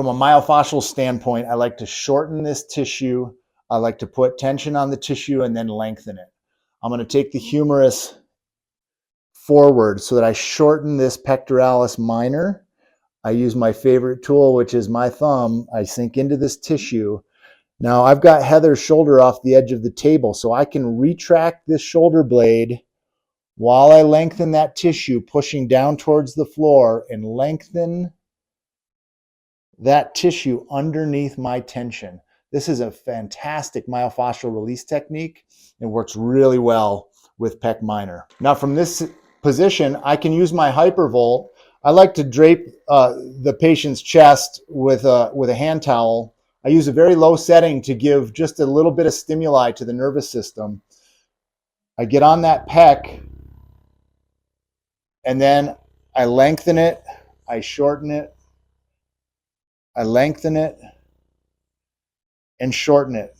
From a myofascial standpoint, I like to shorten this tissue. I like to put tension on the tissue and then lengthen it. I'm going to take the humerus forward so that I shorten this pectoralis minor. I use my favorite tool, which is my thumb. I sink into this tissue. Now I've got Heather's shoulder off the edge of the table, so I can retract this shoulder blade while I lengthen that tissue, pushing down towards the floor and lengthen that tissue underneath my tension. This is a fantastic myofascial release technique and works really well with pec minor. Now from this position, I can use my hypervolt. I like to drape the patient's chest with a hand towel. I use a very low setting to give just a little bit of stimuli to the nervous system. I get on that pec and then I lengthen it, I shorten it, I lengthen it and shorten it.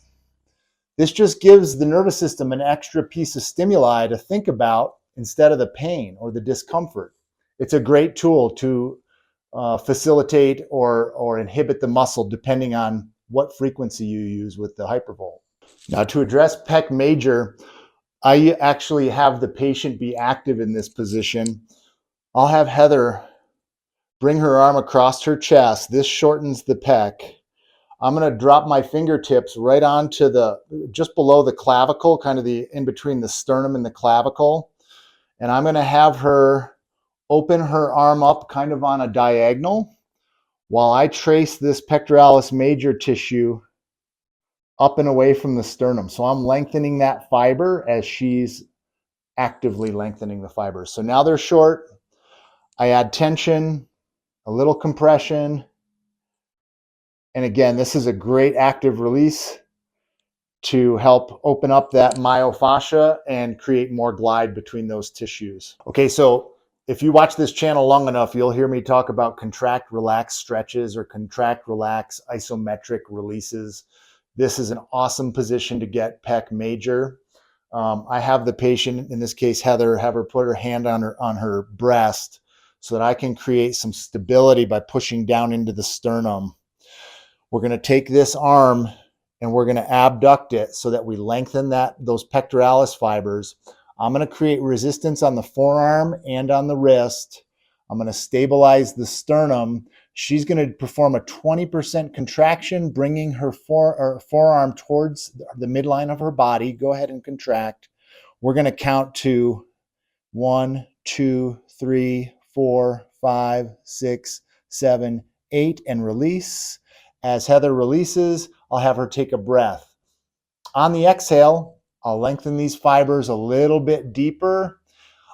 This just gives the nervous system an extra piece of stimuli to think about instead of the pain or the discomfort. It's a great tool to facilitate or inhibit the muscle depending on what frequency you use with the hypervolt. Now to address pec major, I actually have the patient be active in this position. I'll have Heather bring her arm across her chest. This shortens the pec. I'm going to drop my fingertips right onto just below the clavicle, kind of in between the sternum and the clavicle. And I'm going to have her open her arm up kind of on a diagonal while I trace this pectoralis major tissue up and away from the sternum. So I'm lengthening that fiber as she's actively lengthening the fibers. So now they're short. I add tension, a little compression. And again, this is a great active release to help open up that myofascia and create more glide between those tissues. Okay, so if you watch this channel long enough, you'll hear me talk about contract, relax stretches or contract, relax isometric releases. This is an awesome position to get pec major. I have the patient, in this case Heather, have her put her hand on her breast so that I can create some stability by pushing down into the sternum. We're going to take this arm and we're going to abduct it so that we lengthen those pectoralis fibers. I'm going to create resistance on the forearm and on the wrist. I'm going to stabilize the sternum. She's going to perform a 20% contraction, bringing her forearm towards the midline of her body. Go ahead and contract. We're going to count to 1, 2, 3, 4, 5, 6, 7, 8, and release. As Heather releases, I'll have her take a breath. On the exhale, I'll lengthen these fibers a little bit deeper.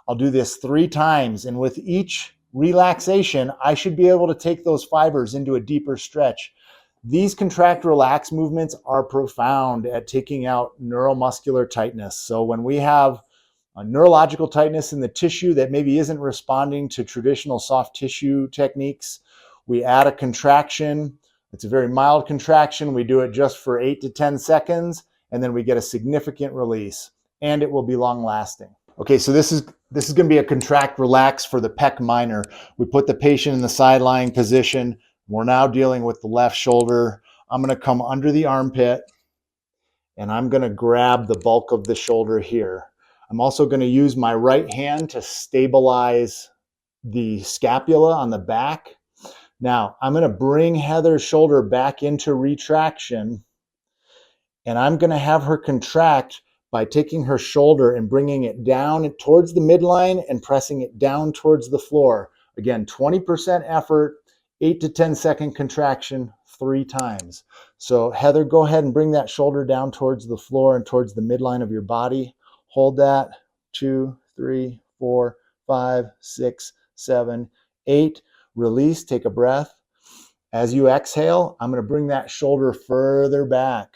I'll do this 3 times, and with each relaxation, I should be able to take those fibers into a deeper stretch. These contract relax movements are profound at taking out neuromuscular tightness. So when we have a neurological tightness in the tissue that maybe isn't responding to traditional soft tissue techniques, we add a contraction. It's a very mild contraction. We do it just for 8 to 10 seconds, and then we get a significant release, and it will be long lasting. Okay, so this is going to be a contract relax for the pec minor. We put the patient in the side lying position. We're now dealing with the left shoulder. I'm going to come under the armpit, and I'm going to grab the bulk of the shoulder here. I'm also going to use my right hand to stabilize the scapula on the back. Now, I'm going to bring Heather's shoulder back into retraction, and I'm going to have her contract by taking her shoulder and bringing it down towards the midline and pressing it down towards the floor. Again, 20% effort, 8 to 10 second contraction 3 times. So Heather, go ahead and bring that shoulder down towards the floor and towards the midline of your body. Hold that. 2, 3, 4, 5, 6, 7, 8. Release, take a breath. As you exhale, I'm going to bring that shoulder further back.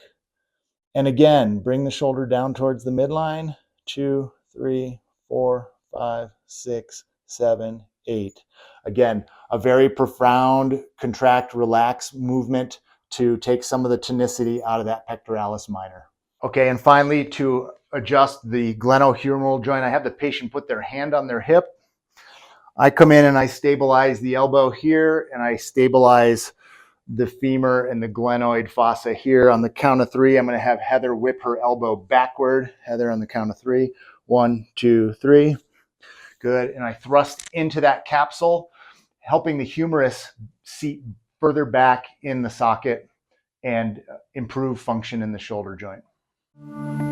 And again, bring the shoulder down towards the midline. 2, 3, 4, 5, 6, 7, 8. Again, a very profound contract, relax movement to take some of the tonicity out of that pectoralis minor. Okay, and finally, to adjust the glenohumeral joint, I have the patient put their hand on their hip. I come in and I stabilize the elbow here, and I stabilize the femur and the glenoid fossa here. On the count of three, I'm going to have Heather whip her elbow backward. Heather, on the count of three. 1, 2, 3. Good. And I thrust into that capsule, helping the humerus seat further back in the socket and improve function in the shoulder joint.